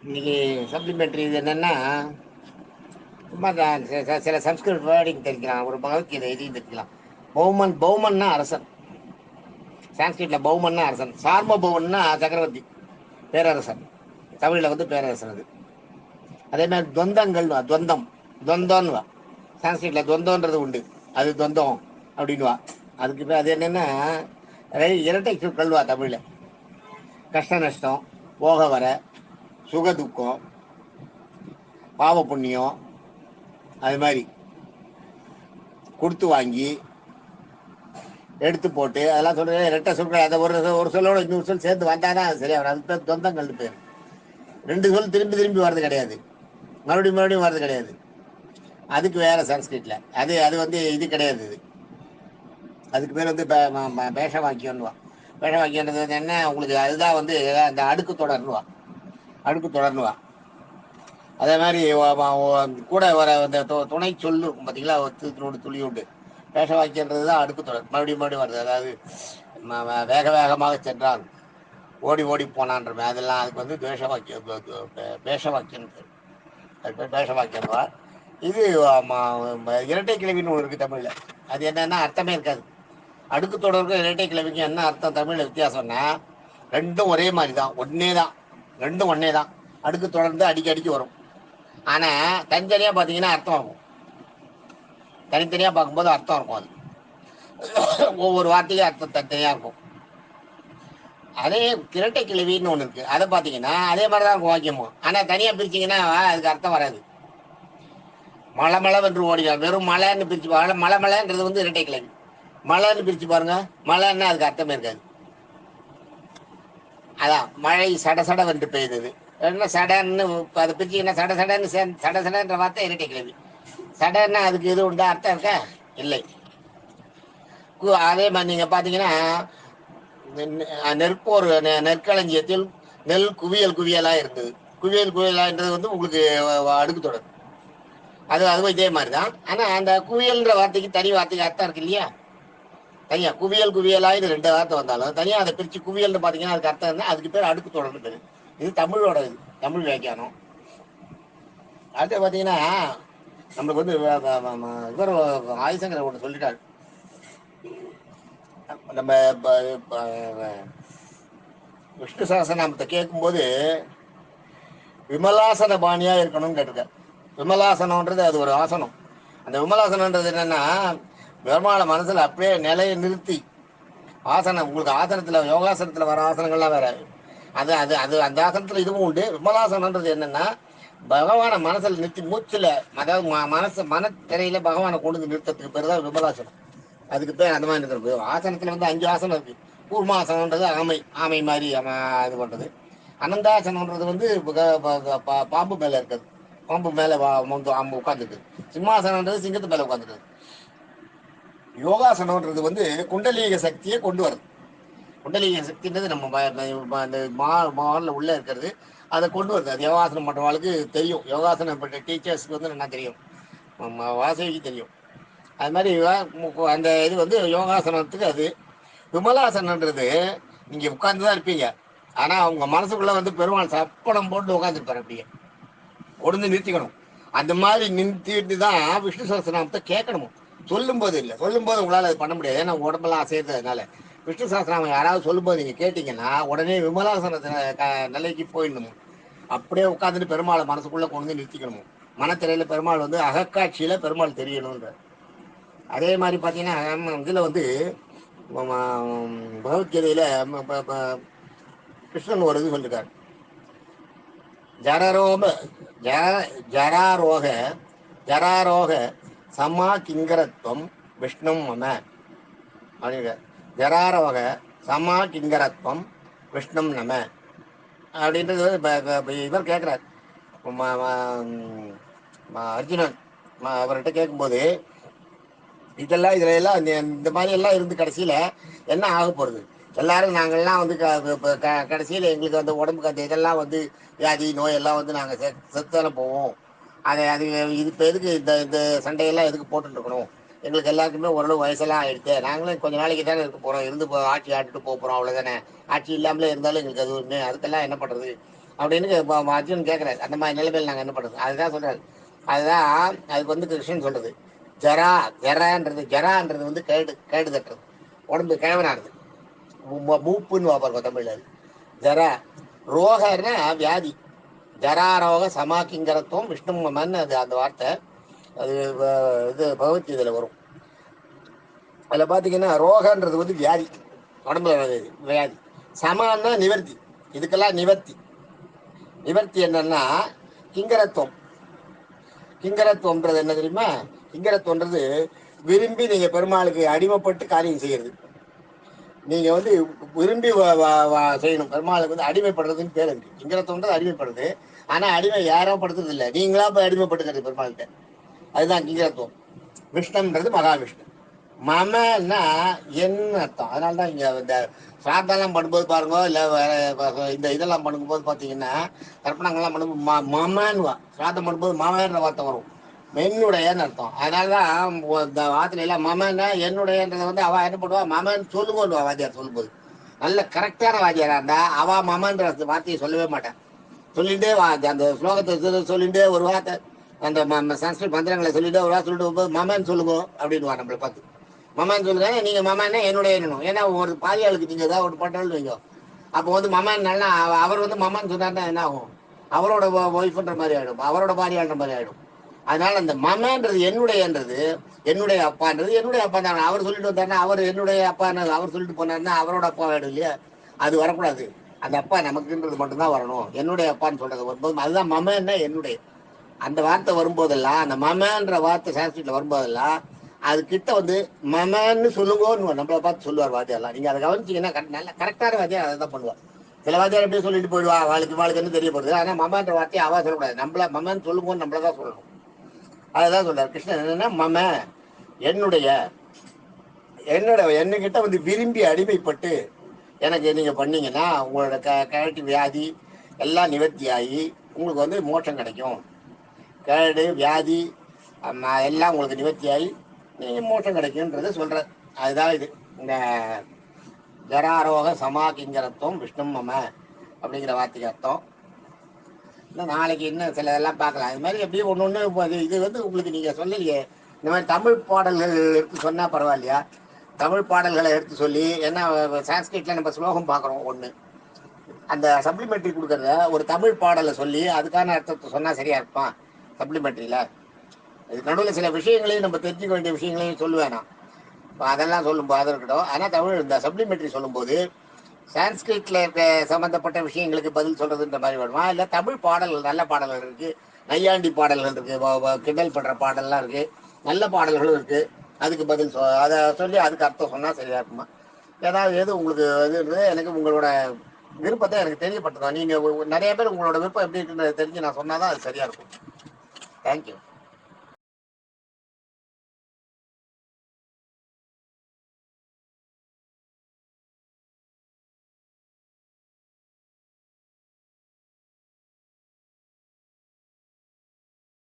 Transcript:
இன்னைக்கு சப்ளிமெண்ட்ரி இது என்னன்னா, சும்மா சில சம்ஸ்கிருத் வேர்டிங் தெரிஞ்சுக்கலாம், ஒரு பகவத்கீதை இதையும் தெரிஞ்சுக்கலாம். பௌமன், பௌமன்னா அரசன். சான்ஸ்கிரிட்ல பௌமன்னா அரசன், சார்மபௌமன்னா சக்கரவர்த்தி, பேரரசன். தமிழ்ல வந்து பேரரசன் அது. அதே மாதிரி துவந்தங்கள், துவந்தம், துவந்தம்னுவா. சான்ஸ்கிரிட்ல துவந்தம்ன்றது உண்டு, அது துவந்தம் அப்படின்வா. அதுக்கு அது என்னன்னா இரட்டை சொற்கள்வா தமிழ்ல. கஷ்ட நஷ்டம், போக வர, சுக துக்கம், பாவ புண்ணியம், அது மாதிரி கொடுத்து வாங்கி எடுத்து போட்டு அதெல்லாம் சொல்றது ரெட்டை சொற்கள். அதை ஒரு சொல்லோட இன்னொரு சொல் சேர்ந்து வந்தாதான் அது சரியா வரும். அது பேர் தொந்தங்கள் பேர். ரெண்டு சொல் திரும்பி திரும்பி வர்றது கிடையாது, மறுபடியும் மறுபடியும் வர்றது கிடையாது. அதுக்கு வேற சன்ஸ்கிரிட்ல அது அது வந்து இது கிடையாது. இது அதுக்கு பேர் வந்து பேஷ வாக்கியம்னுவா. பேஷ வாக்கியன்றது வந்து என்ன உங்களுக்கு, அதுதான் வந்து அந்த அடுக்கு தொடர்னுவா, அடுக்கு தொடர்னுவா. அதே மாதிரி கூட வர அந்த துணை சொல்லு இருக்கும் பார்த்தீங்களா, துளி உண்டு. பேஷ வாக்கியன்றது தான் அடுக்கு தொடர், மறுபடியும் மறுபடியும் வருது. அதாவது வேக வேகமாக சென்றான், ஓடி ஓடி போனான்ற அதெல்லாம் அதுக்கு வந்து துவேஷ வாக்கியம், பேஷ வாக்கியம் பேர். அது பேர் பேஷ வாக்கியம்வா. இது இரட்டை கிளவின்னு ஒன்று இருக்கு தமிழ்ல. அது என்னன்னா அர்த்தமே இருக்காது. அடுக்கு தொடருக்கும் இரட்டை கிளவிக்கும் என்ன அர்த்தம் தமிழ்ல வித்தியாசம்னா, ரெண்டும் ஒரே மாதிரி தான், ஒன்னே தான், ரெண்டும் ஒன்னே தான். அடுக்கு தொடர்ந்து அடிக்கடிக்கு வரும். ஆனா தனித்தனியா பாத்தீங்கன்னா அர்த்தம் இருக்கும். தனித்தனியா பார்க்கும்போது அர்த்தம் இருக்கும். அது ஒவ்வொரு வார்த்தையும் அர்த்தம் தனித்தனியா இருக்கும். அதே இரட்டை கிளவின்னு ஒண்ணு இருக்கு, அதை பாத்தீங்கன்னா அதே மாதிரிதான் இருக்கும் வாக்கியமும். ஆனா தனியா பிரிச்சீங்கன்னா அதுக்கு அர்த்தம் வராது. மலை மலை வென்று ஓடினார், வெறும் மலைன்னு பிரிச்சு பாருங்க. மலை மலைன்றது வந்து இரட்டை கிளவி. மலைன்னு பிரிச்சு பாருங்க, மலைன்னா அதுக்கு அர்த்தமே இருக்காது. அதான் மழை சட சட வென்று பெய்தது, என்ன சடன்னு அதை பிரிச்சீங்கன்னா சட சடன்னு சட சடன்ற வார்த்தை இரட்டை கிளவி. சடன்னா அதுக்கு எது உண்டா, அர்த்தம் இருக்கா? இல்லை. அதே மாதிரி நீங்க பாத்தீங்கன்னா நெற்போர் நெற்களஞ்சியத்தில் நெல் குவியல் குவியலா இருந்தது. குவியல் குவியலான்றது வந்து உங்களுக்கு அடுக்கு தொடர். அதுவும் இதே மாதிரிதான். ஆனா அந்த குவியல்ன்ற வார்த்தைக்கு தனி வார்த்தைக்கு அர்த்தம் இருக்கு இல்லையா? தனியா குவியல் குவியலா இது ரெண்டு வார்த்தை வந்தாலும் தனியா அதை பிரிச்சு குவியல்னு பாத்தீங்கன்னா அதுக்கு அர்த்தம் இருந்தா அதுக்கு பேர் அடுக்கு தொடர்னு பேரு. இது தமிழோட இது, தமிழ் வியாக்கியானம். அடுத்து பாத்தீங்கன்னா நம்மளுக்கு வந்து இவர் ஆதிசங்கர் ஒன்று சொல்லிட்டாரு. நம்ம விஷ்ணு சகஸ்ரநாமத்தை கேட்கும்போது விமலாசன பாணியா இருக்கணும்னு கேட்டிருக்காரு. விமலாசனம்ன்றது அது ஒரு ஆசனம். அந்த விமலாசனம்ன்றது என்னன்னா, பெருமாளை மனசுல அப்படியே நிலையை நிறுத்தி ஆசனம். உங்களுக்கு ஆசனத்துல யோகாசனத்துல வர ஆசனங்கள்லாம் வேற. அது அது அது அந்த ஆசனத்துல இதுவும் உண்டு. விமலாசனம்ன்றது என்னன்னா, பகவானை மனசுல நிறுத்தி மூச்சுல, அதாவது மனசு மனத்திரையில பகவானை கொண்டு வந்து நிறுத்தத்துக்கு பேர் தான் விமலாசனம். அதுக்கு பேர் அந்த மாதிரி இருக்கு. ஆசனத்துல வந்து 5 ஆசனம் இருக்கு. கூர்மாசனம்ன்றது ஆமை, ஆமை மாதிரி இது பண்றது. அனந்தாசனம்ன்றது வந்து பாம்பு மேல இருக்குது, பாம்பு மேல உட்காந்துருக்கு. சிம்மாசனம்ன்றது சிங்கத்து மேல உட்காந்துருக்கு. யோகாசனம்ன்றது வந்து குண்டலீக சக்தியை கொண்டு வருது. குண்டலீக சக்தின்றது நம்ம அந்த மால்ல உள்ள இருக்கிறது, அதை கொண்டு வருது. அது யோகாசனம் பண்றவங்களுக்கு தெரியும். யோகாசனம் பண்ற டீச்சர்ஸ்க்கு வந்து என்ன தெரியும், வாசகிக்கு தெரியும். அது மாதிரி அந்த இது வந்து யோகாசனத்துக்கு அது. விமலாசனன்றது நீங்க உட்கார்ந்துதான் இருப்பீங்க, ஆனா அவங்க மனசுக்குள்ள வந்து பெருமாள் சப்பனம் போட்டு உட்காந்துருப்பாரு. அப்படியே கொண்டு நிறுத்திக்கணும். அந்த மாதிரி நிறுத்திட்டு தான் விஷ்ணு சஹஸ்ரநாமத்தை கேட்கணும். சொல்லும் போது இல்லை, சொல்லும் போது உங்களால் அது பண்ண முடியாது, ஏன்னா உடம்பெல்லாம் அசைறதுனால. விஷ்ணு சஹஸ்ரநாமம் யாராவது சொல்லும்போது நீங்க கேட்டீங்கன்னா உடனே விமலாசன நிலைக்கு போயிடணும். அப்படியே உட்காந்துட்டு பெருமாளை மனசுக்குள்ள கொண்டு நிறுத்திக்கணும். மனத்திரையில பெருமாள் வந்து அகக்காட்சியில பெருமாள் தெரியணும்ன்ற. அதே மாதிரி பாத்தீங்கன்னா இதுல வந்து பகவத்கீதையில கிருஷ்ணன் ஒரு இது சொல்லிருக்காரு. ஜரரோக ஜராரோக ஜராரோக சமா கிங்கரத்வம் விஷ்ணும் மம அப்படிங்கிற. ஜராரோக சமா கிங்கரத்வம் விஷ்ணும் நம அப்படின்றது இவர் கேட்கிறார். அர்ஜுனன் அவர்கிட்ட கேட்கும்போது, இதெல்லாம் இதுல எல்லாம் இந்த மாதிரி எல்லாம் இருந்து கடைசியில என்ன ஆக போறது? எல்லாரும் நாங்கள்லாம் வந்து கடைசியில எங்களுக்கு அந்த உடம்புக்கு அந்த இதெல்லாம் வந்து வியாதி நோய் எல்லாம் வந்து நாங்க செத்தான போவோம். அது இது இப்போ எதுக்கு இந்த இந்த சண்டையெல்லாம் எதுக்கு போட்டுட்டு இருக்கணும்? எங்களுக்கு எல்லாருக்குமே ஓரளவு வயசெல்லாம் ஆயிடுச்சு, நாங்களும் கொஞ்ச நாளைக்கு தானே இருக்க போறோம், இருந்து ஆட்சி ஆட்டுட்டு போக போறோம், அவ்வளவுதானே. ஆட்சி இல்லாமலே இருந்தாலும் எங்களுக்கு அது ஒண்ணு, அதுக்கெல்லாம் என்ன பண்றது அப்படின்னு அர்ஜுன் கேட்குறாரு. அந்த மாதிரி நிலைமையில் நாங்கள் என்ன பண்ணுறது? அதுதான் சொல்கிறாரு. அதுதான் அதுக்கு வந்து கிருஷ்ணன் சொல்கிறது. ஜரான்றது வந்து கேடு தட்டுறது, உடம்பு கிழவனானது, மூப்புன்னு வாப்பாருக்கோம் தமிழில். அது ஜரா. ரோகன்னா வியாதி. ஜராரோக சமாக்கிங்கரத்துவம் விஷ்ணுமன்னு அது அந்த வார்த்தை. அது இது பகவத்கீதையில் வரும். அதில் பார்த்தீங்கன்னா ரோகன்றது வந்து வியாதி, உடம்புல வியாதி. சமான்னா நிவர்த்தி. இதுக்கெல்லாம் நிவர்த்தி என்னன்னா கிங்கரத்துவம். கிங்கரத்துவம்ன்றது என்ன தெரியுமா? கிங்கரத்துவன்றது விரும்பி நீங்க பெருமாளுக்கு அடிமைப்பட்டு காரியம் செய்யறது. நீங்க வந்து விரும்பி செய்யணும். பெருமாளுக்கு வந்து அடிமைப்படுறதுன்னு பேர் இருக்கு. கிங்கரத்துவன்றது அடிமைப்படுறது. ஆனா அடிமை யாரோ படுத்துறது இல்லை, நீங்களா போய் அடிமைப்பட்டுக்கிறது பெருமாள்கிட்ட. அதுதான் கிங்கரத்துவம். விஷ்ணுன்றது மகாவிஷ்ணு. மமன்னா என்ன அர்த்தம். அதனாலதான் இங்க இந்த சாத்தெல்லாம் பண்ணும்போது பாருங்க, இல்ல இந்த இதெல்லாம் பண்ணும்போது பாத்தீங்கன்னா, தர்ப்பணங்கள்லாம் பண்ணும்போது மமன்னுவா. சாத்தம் பண்ணும்போது மமன்ற வார்த்தை வரும். என்னுடையன்னு அர்த்தம். அதனாலதான் இந்த வார்த்தையில எல்லாம் மமன்னா என்னுடையன்றதை வந்து அவ என்ன பண்ணுவா, மமன் சொல்லுங்கன்னுவா வாத்தியார் சொல்லும்போது. நல்ல கரெக்டான வாத்தியாரா இருந்தா அவ மமன்ற வார்த்தையை சொல்லவே மாட்டேன். சொல்லிட்டே அந்த ஸ்லோகத்தை சொல்லிட்டே ஒரு வார்த்தை, அந்த சன்ஸ்கிரிட் மந்திரங்களை சொல்லிட்டே ஒரு வார்த்தை சொல்லிட்டு போகும்போது மமன் சொல்லுங்க அப்படின்வா நம்மளை பார்த்து. மமான்னு சொல்லுங்க. நீங்க மமான்னா என்னுடைய எண்ணணும். ஏன்னா ஒரு பாதியாளுக்கு நீங்க ஏதாவது ஒரு பட்டாலும் வைங்க, அப்போ வந்து மமான்னா அவர் வந்து மமான்னு சொன்னார்னா என்ன ஆகும்? அவரோட ஒய்ஃப்ன்ற மாதிரி ஆயிடும், அவரோட பாரியாள்ன்ற மாதிரி ஆயிடும். அதனால அந்த மமன்றது என்னுடைய அப்பான்றது என்னுடைய அப்பா தான். அவர் சொல்லிட்டு வந்தாருன்னா அவர் என்னுடைய அப்பான்னு அவர் சொல்லிட்டு போனாருன்னா அவரோட அப்பா ஆயிடும் இல்லையா? அது வரக்கூடாது. அந்த அப்பா நமக்குன்றது மட்டும்தான் வரணும். என்னுடைய அப்பான்னு சொல்றது வரும்போது அதுதான் மமன்னா என்னுடைய. அந்த வார்த்தை வரும்போதெல்லாம், அந்த மமன்ற வார்த்தை சான்ஸ்கிரிட்ல வரும்போதெல்லாம் அது கிட்ட வந்து மமன்னு சொல்லுங்கன்னு நம்மளை பார்த்து சொல்லுவார் வாத்தியார்லாம். நீங்க அதை கவனிச்சீங்கன்னா நல்ல கரெக்டான வாத்தியார் அதை தான் பண்ணுவார். சில வாத்தியார் எப்படியும் சொல்லிட்டு போயிடுவா, வாழ்க்கை என்ன தெரியப்படுது. ஆனா மமன்ற வார்த்தையை அவா சொல்லக்கூடாது, நம்மள மமன்னு சொல்லுங்கன்னு நம்மள தான் சொல்லணும். அதுதான் சொல்றாரு கிருஷ்ணன். என்னன்னா மம என்னுடைய என்னகிட்ட வந்து விரும்பி அடிமைப்பட்டு எனக்கு நீங்க பண்ணீங்கன்னா உங்களோட கழட்டி வியாதி எல்லாம் நிவர்த்தி ஆகி உங்களுக்கு வந்து மோட்சம் கிடைக்கும். கேடு வியாதி எல்லாம் உங்களுக்கு நிவர்த்தி ஆகி நீங்க மோட்சம் கிடைக்கும்ன்றத சொல்ற. அதுதான் இது இந்த ஜராரோக சமாகிங்கரத்துவம் விஷ்ணு மம அப்படிங்கிற வார்த்தைக்கு அர்த்தம். இன்னும் நாளைக்கு இன்னும் சில இதெல்லாம் பார்க்கலாம். இது மாதிரி எப்படியும் ஒன்று ஒன்று இது வந்து உங்களுக்கு நீங்க சொல்லலையே, இந்த மாதிரி தமிழ் பாடல்கள் எடுத்து சொன்னா பரவாயில்லையா? தமிழ் பாடல்களை எடுத்து சொல்லி, ஏன்னா சான்ஸ்கிரிட்ல நம்ம ஸ்லோகம் பார்க்குறோம் ஒன்று, அந்த சப்ளிமெண்ட்ரி கொடுக்கறத ஒரு தமிழ் பாடலை சொல்லி அதுக்கான அர்த்தத்தை சொன்னா சரியா இருப்பான் சப்ளிமெண்ட்ரியில. இது நடுவில் சில விஷயங்களையும் நம்ம தெரிஞ்சுக்க வேண்டிய விஷயங்களையும் சொல்லுவேன் நான். அதெல்லாம் சொல்லும்போது அது இருக்கட்டும். ஆனால் தமிழ் இந்த சப்ளிமெண்ட்ரி சொல்லும்போது சான்ஸ்கிரிட்ல இருக்க சம்பந்தப்பட்ட விஷயங்களுக்கு பதில் சொல்றதுன்ற மாதிரி வருமா, இல்லை தமிழ் பாடல்கள் நல்ல பாடல்கள் இருக்கு, நையாண்டி பாடல்கள் இருக்கு, கிண்டல் பண்ற பாடல்லாம் இருக்கு, நல்ல பாடல்களும் இருக்கு, அதுக்கு பதில் அதை சொல்லி அதுக்கு அர்த்தம் சொன்னா சரியா இருக்குமா? ஏதாவது எது உங்களுக்கு இது எனக்கு உங்களோட விருப்பத்தை எனக்கு தெரியப்பட்டதா. நீங்க நிறைய பேர் உங்களோட விருப்பம் எப்படி இருக்குன்னு தெரிஞ்சு நான் சொன்னாதான் அது சரியா இருக்கும். தேங்க்யூ.